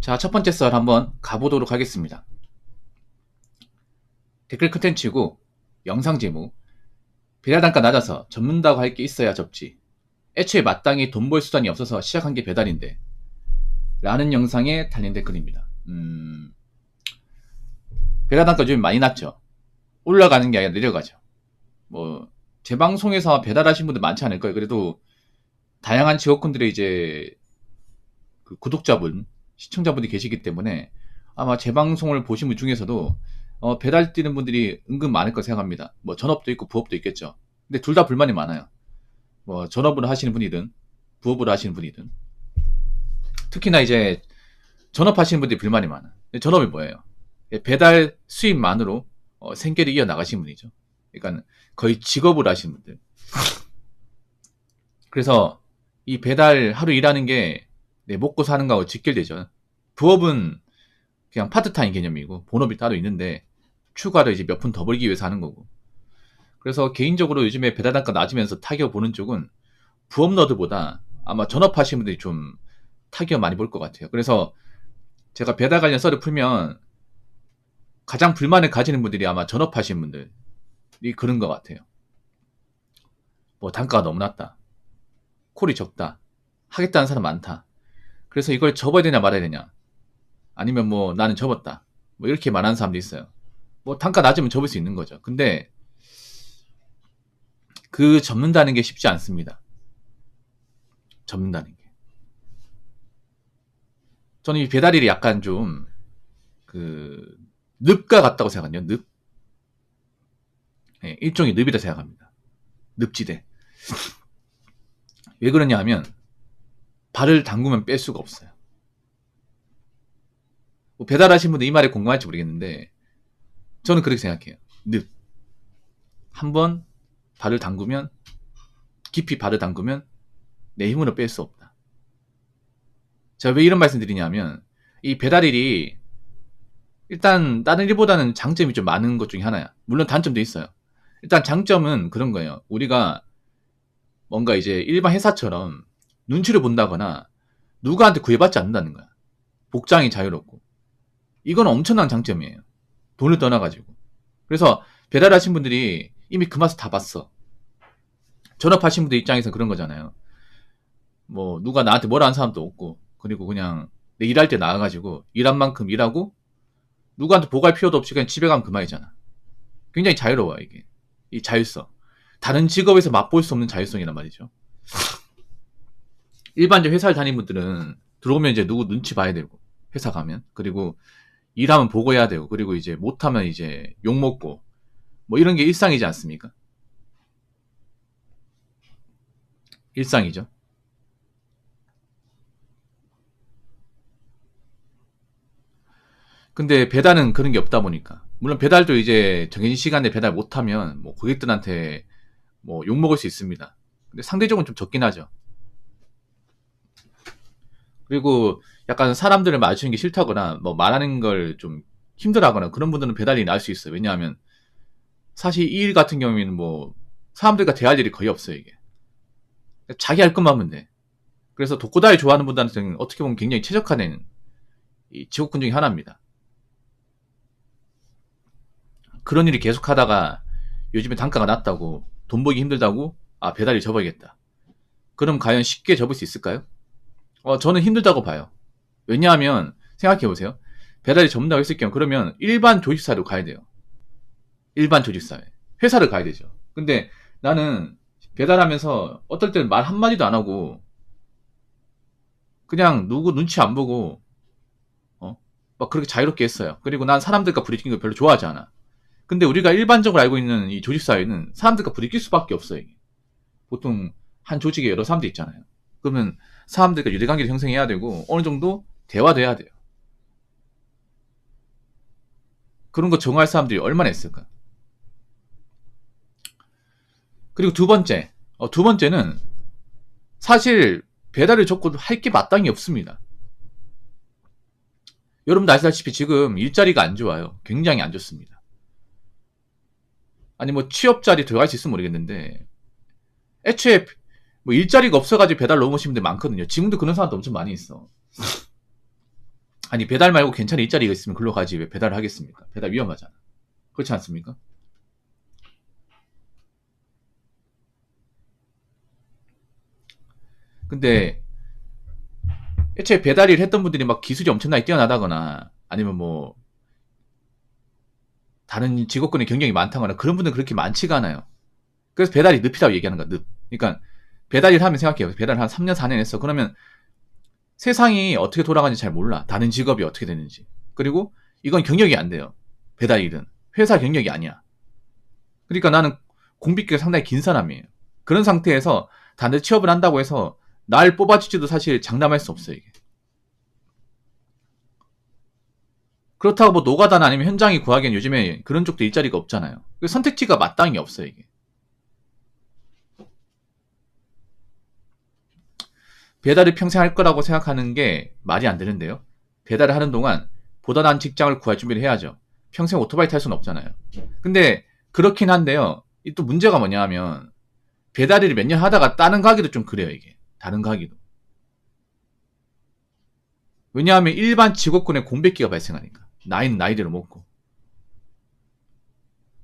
자, 첫 번째 썰 한번 가보도록 하겠습니다. 댓글 컨텐츠고 영상 제목, 배달 단가 낮아서 접는다고 할 게 있어야 접지. 애초에 마땅히 돈 벌 수단이 없어서 시작한 게 배달인데 라는 영상에 달린 댓글입니다. 배달 단가 요즘 많이 낮죠. 올라가는 게 아니라 내려가죠. 제 방송에서 배달하신 분들 많지 않을까요? 그래도 다양한 직업군들의 이제 그 구독자분, 시청자분이 계시기 때문에 아마 제 방송을 보신 분 중에서도 배달 뛰는 분들이 은근 많을 거 생각합니다. 전업도 있고 부업도 있겠죠. 근데 둘 다 불만이 많아요. 전업으로 하시는 분이든 부업으로 하시는 분이든, 특히나 이제 전업하시는 분들이 불만이 많아요. 전업이 뭐예요? 배달 수입만으로 생계를 이어나가시는 분이죠. 그러니까 거의 직업으로 하시는 분들. 그래서 이 배달 하루 일하는 게 먹고 사는 거하고 직결되죠. 부업은 그냥 파트타임 개념이고 본업이 따로 있는데 추가로 이제 몇 푼 더 벌기 위해서 하는 거고. 그래서 개인적으로 요즘에 배달 단가 낮으면서 타격 보는 쪽은 부업 너드보다 아마 전업하시는 분들이 좀 타격 많이 볼 것 같아요. 그래서 제가 배달 관련 썰을 풀면 가장 불만을 가지는 분들이 아마 전업하시는 분들이 그런 것 같아요. 단가가 너무 낮다, 콜이 적다, 하겠다는 사람 많다. 그래서 이걸 접어야 되냐 말아야 되냐, 아니면 나는 접었다, 이렇게 말하는 사람도 있어요. 단가 낮으면 접을 수 있는 거죠. 근데 그 접는다는 게 쉽지 않습니다. 접는다는 게. 저는 이 배달일이 약간 좀 늪과 같다고 생각하거든요. 늪. 네, 일종의 늪이다 생각합니다. 늪지대. 왜 그러냐 하면 발을 담그면 뺄 수가 없어요. 배달하신 분들 이 말에 공감할지 모르겠는데 저는 그렇게 생각해요. 늪. 한번 발을 담그면, 깊이 발을 담그면 내 힘으로 뺄 수 없다. 제가 왜 이런 말씀 드리냐면 이 배달일이 일단 다른 일보다는 장점이 좀 많은 것 중에 하나야. 물론 단점도 있어요. 일단 장점은 그런 거예요. 우리가 뭔가 이제 일반 회사처럼 눈치를 본다거나 누구한테 구애받지 않는다는 거야. 복장이 자유롭고. 이건 엄청난 장점이에요. 돈을 떠나가지고. 그래서 배달하신 분들이 이미 그 맛을 다 봤어. 전업하신 분들 입장에서 그런 거잖아요. 누가 나한테 뭐라 한 사람도 없고, 그리고 그냥 내 일할 때 나와가지고 일한 만큼 일하고 누구한테 보고할 필요도 없이 그냥 집에 가면 그만이잖아. 굉장히 자유로워요, 이게. 이 자율성. 다른 직업에서 맛볼 수 없는 자율성이란 말이죠. 일반적 회사를 다니는 분들은 들어오면 이제 누구 눈치 봐야 되고, 회사 가면. 그리고 일하면 보고해야 되고, 그리고 이제 못하면 이제 욕먹고, 이런 게 일상이지 않습니까? 일상이죠. 근데 배달은 그런 게 없다 보니까, 물론 배달도 이제 정해진 시간에 배달 못하면 고객들한테 욕먹을 수 있습니다. 근데 상대적으로 좀 적긴 하죠. 그리고 약간 사람들을 마주치는 게 싫다거나 말하는 걸 좀 힘들어하거나 그런 분들은 배달이 나을 수 있어요. 왜냐하면 사실 이 일 같은 경우에는 사람들과 대할 일이 거의 없어요. 이게 자기 할 것만 하면 돼. 그래서 독고다이 좋아하는 분들한테는 어떻게 보면 굉장히 최적화된 이 직업군 중에 하나입니다. 그런 일이 계속 하다가 요즘에 단가가 낮다고, 돈 벌기 힘들다고, 배달이 접어야겠다, 그럼 과연 쉽게 접을 수 있을까요? 저는 힘들다고 봐요. 왜냐하면 생각해보세요. 배달이 접는다고 했을 경우 그러면 일반 조직사로 가야 돼요. 일반 조직사회. 회사를 가야 되죠. 근데 나는 배달하면서 어떨 때는 말 한마디도 안 하고 그냥 누구 눈치 안 보고 막 그렇게 자유롭게 했어요. 그리고 난 사람들과 부딪히는 거 별로 좋아하지 않아. 근데 우리가 일반적으로 알고 있는 이 조직사회는 사람들과 부딪힐 수밖에 없어요. 이게. 보통 한 조직에 여러 사람들 있잖아요. 그러면 사람들과 유대관계를 형성해야 되고 어느 정도 대화도 해야 돼요. 그런 거 정할 사람들이 얼마나 있을까? 그리고 두 번째는 사실 배달을 접고도 할 게 마땅히 없습니다. 여러분도 아시다시피 지금 일자리가 안 좋아요. 굉장히 안 좋습니다. 아니 취업 자리 들어갈 수 있으면 모르겠는데 애초에 일자리가 없어가지고 배달 넘으신 분들 많거든요. 지금도 그런 사람도 엄청 많이 있어. 아니 배달 말고 괜찮은 일자리가 있으면 글로 가지 왜 배달을 하겠습니까? 배달 위험하잖아. 그렇지 않습니까? 근데 애초에 배달 일 했던 분들이 막 기술이 엄청나게 뛰어나다거나 아니면 뭐 다른 직업군의 경력이 많다거나 그런 분들은 그렇게 많지가 않아요. 그래서 배달이 늪이라고 얘기하는 거야, 늪. 그러니까 배달 일 하면 생각해요. 배달 한 3년 4년 했어. 그러면 세상이 어떻게 돌아가는지 잘 몰라. 다른 직업이 어떻게 되는지. 그리고 이건 경력이 안 돼요. 배달 일은. 회사 경력이 아니야. 그러니까 나는 공비기가 상당히 긴 사람이에요. 그런 상태에서 다른 취업을 한다고 해서 날 뽑아줄지도 사실 장담할 수 없어요, 이게. 그렇다고 뭐 노가다나 아니면 현장이 구하기엔 요즘에 그런 쪽도 일자리가 없잖아요. 선택지가 마땅히 없어요, 이게. 배달을 평생 할 거라고 생각하는 게 말이 안 되는데요. 배달을 하는 동안 보다 나은 직장을 구할 준비를 해야죠. 평생 오토바이 탈 수는 없잖아요. 근데 그렇긴 한데요. 또 문제가 뭐냐 하면 배달 일을 몇 년 하다가 다른 가기도 좀 그래요, 이게. 다른 가기도. 왜냐하면 일반 직업군의 공백기가 발생하니까. 나이는 나이대로 먹고.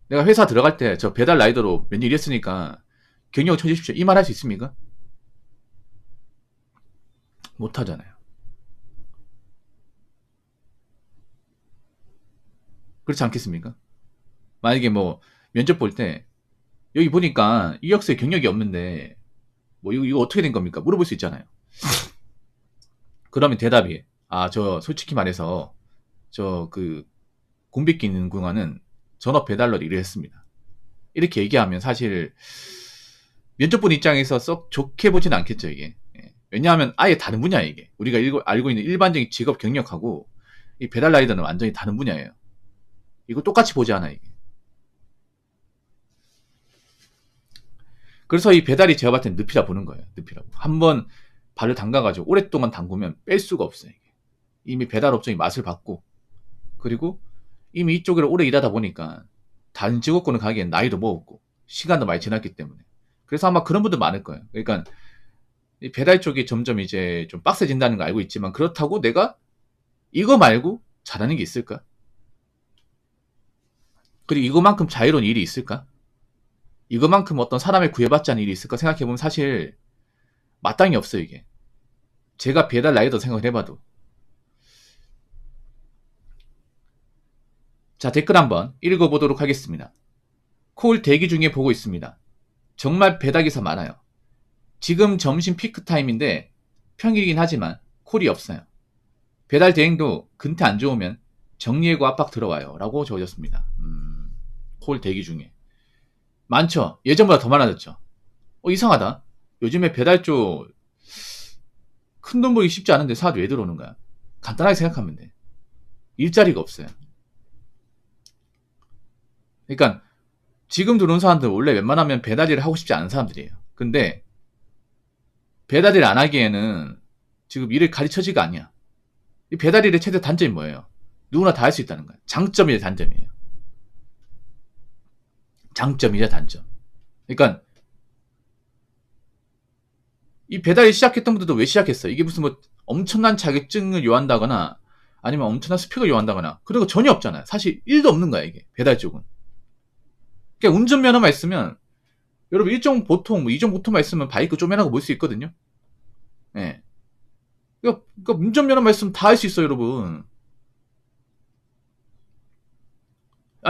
내가 회사 들어갈 때 저 배달 라이더로 몇 년 일했으니까 경력을 쳐주십시오. 이 말 할 수 있습니까? 못 하잖아요. 그렇지 않겠습니까? 만약에 뭐 면접 볼 때 여기 보니까 이력서에 경력이 없는데 뭐 이거 어떻게 된 겁니까? 물어볼 수 있잖아요. 그러면 대답이 저 솔직히 말해서 저 그 공백기 있는 공간은 전업 배달로 일을 했습니다. 이렇게 얘기하면 사실 면접 본 입장에서 썩 좋게 보진 않겠죠, 이게. 예. 왜냐하면 아예 다른 분야예요, 이게. 우리가 알고 있는 일반적인 직업 경력하고 이 배달 라이더는 완전히 다른 분야예요. 이거 똑같이 보지 않아, 이게. 그래서 이 배달이 제가 봤을 땐 늪이라 보는 거예요. 늪이라고. 한번 발을 담가가지고 오랫동안 담그면 뺄 수가 없어요, 이게. 이미 배달 업종이 맛을 봤고, 그리고 이미 이쪽으로 오래 일하다 보니까 다른 직업군을 가기엔 나이도 먹었고, 시간도 많이 지났기 때문에. 그래서 아마 그런 분들 많을 거예요. 그러니까 이 배달 쪽이 점점 이제 좀 빡세진다는 거 알고 있지만 그렇다고 내가 이거 말고 잘하는 게 있을까? 그리고 이거만큼 자유로운 일이 있을까? 이거만큼 어떤 사람의 구애받지 않은 일이 있을까 생각해보면 사실 마땅히 없어요, 이게. 제가 배달 라이더 생각을 해봐도. 자, 댓글 한번 읽어보도록 하겠습니다. 콜 대기 중에 보고 있습니다. 정말 배달기사 많아요. 지금 점심 피크 타임인데 평일이긴 하지만 콜이 없어요. 배달 대행도 근태 안 좋으면 정리해고 압박 들어와요. 라고 적어졌습니다. 콜 대기 중에. 많죠? 예전보다 더 많아졌죠? 이상하다. 요즘에 배달 쪽 큰 돈 벌기 쉽지 않은데 사도 왜 들어오는 거야? 간단하게 생각하면 돼. 일자리가 없어요. 그러니까 지금 들어온 사람들 원래 웬만하면 배달 일을 하고 싶지 않은 사람들이에요. 근데 배달 일 안 하기에는 지금 일을 가르쳐지가 아니야. 이 배달 일의 최대 단점이 뭐예요? 누구나 다 할 수 있다는 거야. 장점이자 단점이에요. 장점이자 단점. 그러니까 이 배달이 시작했던 분들도 왜 시작했어? 이게 무슨 뭐 엄청난 자격증을 요한다거나 아니면 엄청난 스펙을 요한다거나 그런 거 전혀 없잖아요. 사실 1도 없는 거야, 이게. 배달 쪽은. 그러니까 운전면허만 있으면 여러분 일종 보통 뭐 이종 보통만 있으면 바이크 쪼매나고 몰 수 있거든요. 예. 그러니까 운전면허만 있으면 다 할 수 있어요, 여러분.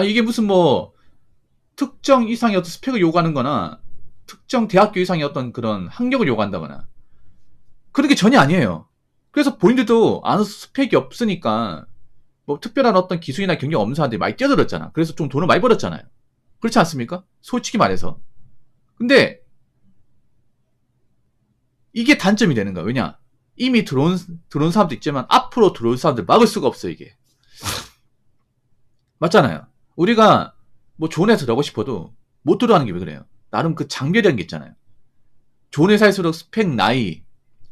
이게 무슨 뭐 특정 이상의 어떤 스펙을 요구하는 거나 특정 대학교 이상의 어떤 그런 학력을 요구한다거나 그런 게 전혀 아니에요. 그래서 본인들도 아는 스펙이 없으니까 뭐 특별한 어떤 기술이나 경력 없는 사람들이 많이 뛰어들었잖아. 그래서 좀 돈을 많이 벌었잖아요. 그렇지 않습니까? 솔직히 말해서. 근데 이게 단점이 되는 거야. 왜냐? 이미 들어온 사람도 있지만 앞으로 들어올 사람들 막을 수가 없어, 이게. 맞잖아요. 우리가 뭐 좋은 회사 들어가고 싶어도 못 들어가는 게 왜 그래요? 나름 그 장벽이라는 게 있잖아요. 좋은 회사일수록 스펙, 나이,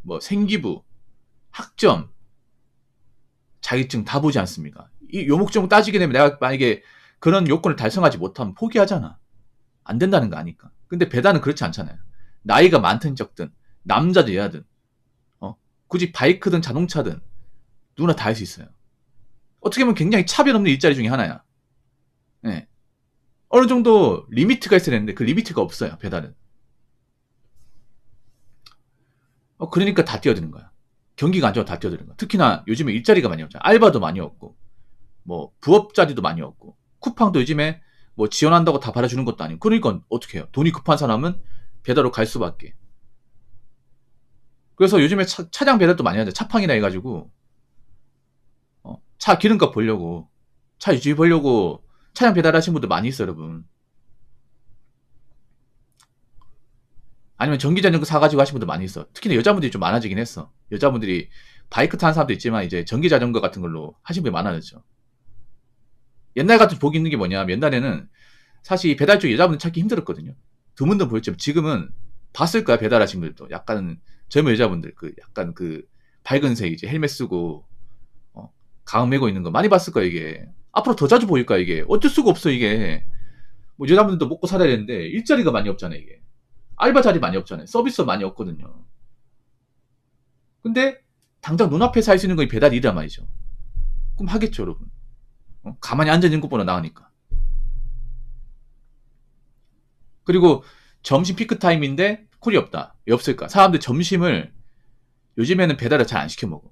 뭐 생기부, 학점, 자격증 다 보지 않습니까? 이 요목조목 따지게 되면 내가 만약에 그런 요건을 달성하지 못하면 포기하잖아. 안 된다는 거 아니까. 근데 배달은 그렇지 않잖아요. 나이가 많든 적든 남자든 여자든 굳이 바이크든 자동차든 누구나 다 할 수 있어요. 어떻게 보면 굉장히 차별 없는 일자리 중에 하나야. 네. 어느 정도 리미트가 있어야 되는데 그 리미트가 없어요, 배달은. 그러니까 다 뛰어드는 거야. 경기가 안 좋아 다 뛰어드는 거야. 특히나 요즘에 일자리가 많이 없잖아. 알바도 많이 없고, 뭐 부업 자리도 많이 없고, 쿠팡도 요즘에 뭐 지원한다고 다 받아주는 것도 아니고. 그러니까 어떻게 해요? 돈이 급한 사람은 배달로 갈 수밖에. 그래서 요즘에 차량 배달도 많이 하죠. 차팡이나 해가지고 차 기름값 벌려고, 차 유지 벌려고 차량 배달하시는 분들 많이 있어요, 여러분. 아니면 전기 자전거 사가지고 하시는 분들 많이 있어. 특히나 여자분들이 좀 많아지긴 했어. 여자분들이 바이크 타는 사람도 있지만 이제 전기 자전거 같은 걸로 하시는 분이 많아졌죠. 옛날 같은 복이 있는 게 뭐냐면 옛날에는 사실 배달 쪽 여자분들 찾기 힘들었거든요. 드문드 보였지만 지금은 봤을 거야, 배달하신 분들도. 약간 젊은 여자분들 그 약간 그 밝은색 이제 헬멧 쓰고 가방 메고 있는 거 많이 봤을 거야, 이게. 앞으로 더 자주 보일 거야, 이게. 어쩔 수가 없어, 이게. 뭐 여자분들도 먹고 살아야 되는데 일자리가 많이 없잖아, 이게. 알바 자리 많이 없잖아요. 서비스 많이 없거든요. 근데 당장 눈앞에서 할 수 있는 건 배달이란 말이죠. 그럼 하겠죠, 여러분. 가만히 앉아있는 것보다 나으니까. 그리고 점심 피크 타임인데 콜이 없다. 왜 없을까? 사람들 점심을 요즘에는 배달을 잘 안 시켜 먹어.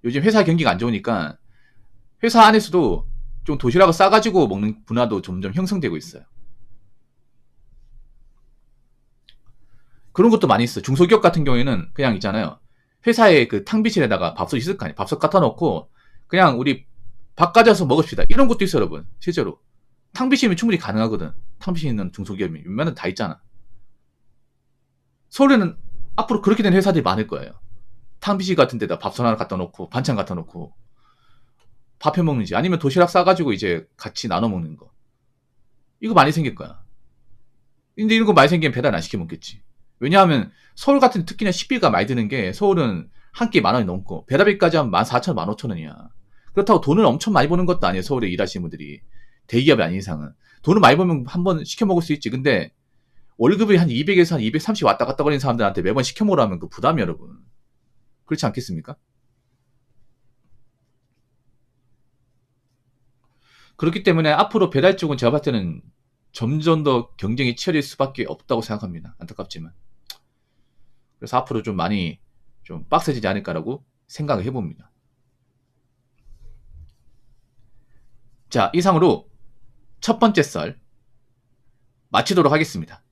요즘 회사 경기가 안 좋으니까 회사 안에서도 좀 도시락을 싸가지고 먹는 문화도 점점 형성되고 있어요. 그런 것도 많이 있어요. 중소기업 같은 경우에는 그냥 있잖아요. 회사에 그 탕비실에다가 밥솥 있을 거 아니에요. 밥솥 갖다 놓고 그냥 우리 밥 가져와서 먹읍시다. 이런 것도 있어요, 여러분. 실제로. 탕비실이면 충분히 가능하거든. 탕비실 있는 중소기업이 웬만하면 다 있잖아. 서울에는 앞으로 그렇게 된 회사들이 많을 거예요. 탕비실 같은 데다 밥솥 하나 갖다 놓고 반찬 갖다 놓고 밥 해 먹는지 아니면 도시락 싸가지고 이제 같이 나눠 먹는 거. 이거 많이 생길 거야. 근데 이런 거 많이 생기면 배달 안 시켜 먹겠지. 왜냐하면 서울 같은 특히나 식비가 많이 드는 게 서울은 한 끼 10,000원이 넘고 배달비까지 하면 14,000원, 15,000원이야. 그렇다고 돈을 엄청 많이 버는 것도 아니에요. 서울에 일하시는 분들이. 대기업이 아닌 이상은. 돈을 많이 벌면 한 번 시켜 먹을 수 있지. 근데 월급이 한 200에서 한 230 왔다 갔다 거리는 사람들한테 매번 시켜 먹으라면 그 부담이 여러분. 그렇지 않겠습니까? 그렇기 때문에 앞으로 배달 쪽은 제가 봤을 때는 점점 더 경쟁이 치열해질 수밖에 없다고 생각합니다. 안타깝지만. 그래서 앞으로 좀 많이 좀 빡세지지 않을까라고 생각을 해봅니다. 자, 이상으로 첫 번째 썰 마치도록 하겠습니다.